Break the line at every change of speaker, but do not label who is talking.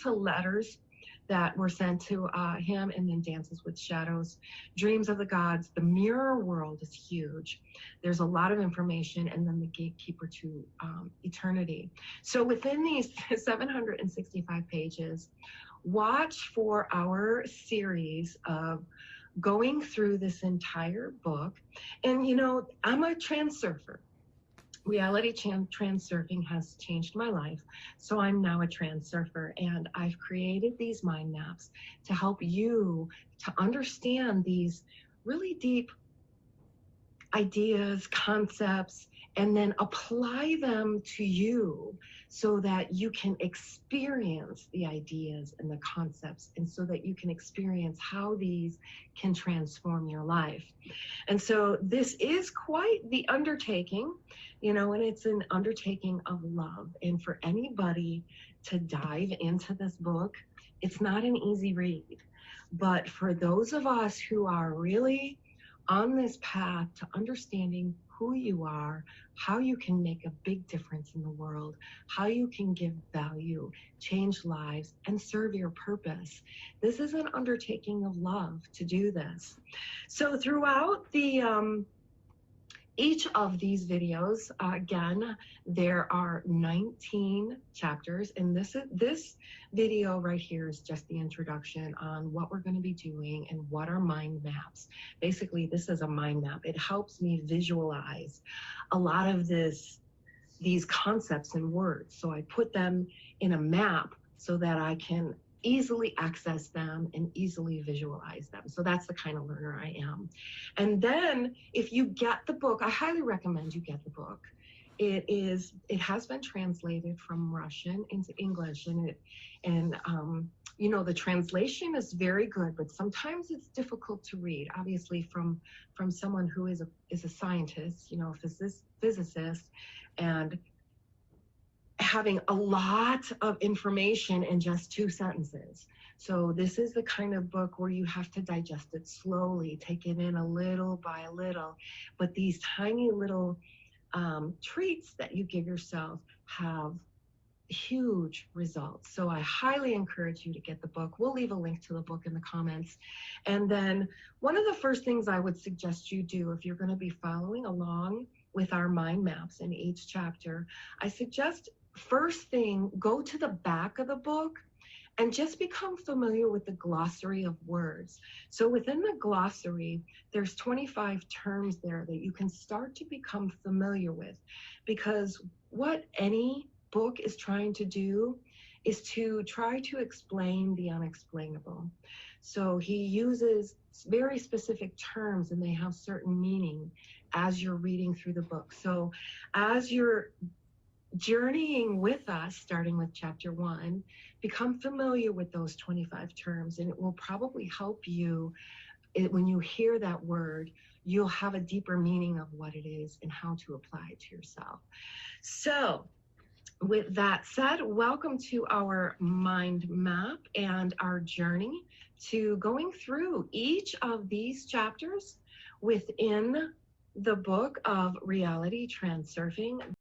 to letters that were sent to him, and then Dances with Shadows, Dreams of the Gods. The mirror world is huge. There's a lot of information, and then the gatekeeper to eternity. So within these 765 pages, watch for our series of going through this entire book. And you know, I'm a transurfer. Reality transurfing has changed my life, so I'm now a transurfer, and I've created these mind maps to help you to understand these really deep ideas, concepts, and then apply them to you so that you can experience the ideas and the concepts, and so that you can experience how these can transform your life. And so this is quite the undertaking, you know, and it's an undertaking of love. And for anybody to dive into this book, it's not an easy read. But for those of us who are really on this path to understanding who you are, how you can make a big difference in the world, how you can give value, change lives, and serve your purpose. This is an undertaking of love to do this. So throughout the each of these videos, again, there are 19 chapters, and this video right here is just the introduction on what we're going to be doing and what are mind maps. Basically, this is a mind map. It helps me visualize a lot of these concepts and words. So I put them in a map so that I can easily access them and easily visualize them. So that's the kind of learner I am. And then if you get the book, I highly recommend you get the book. It has been translated from Russian into English, and you know, the translation is very good, but sometimes it's difficult to read, obviously from someone who is a scientist, you know, physicist, and having a lot of information in just 2 sentences. So this is the kind of book where you have to digest it slowly, take it in a little by a little. But these tiny little treats that you give yourself have huge results. So I highly encourage you to get the book. We'll leave a link to the book in the comments. And then one of the first things I would suggest you do if you're going to be following along with our mind maps in each chapter, I suggest first thing, go to the back of the book and just become familiar with the glossary of words. So within the glossary, there's 25 terms there that you can start to become familiar with, because what any book is trying to do is to try to explain the unexplainable. So he uses very specific terms, and they have certain meaning as you're reading through the book. So as you're journeying with us, starting with chapter 1, become familiar with those 25 terms, and it will probably help you. When you hear that word, you'll have a deeper meaning of what it is and how to apply it to yourself. So with that said, welcome to our mind map and our journey to going through each of these chapters within the book of Reality Transurfing.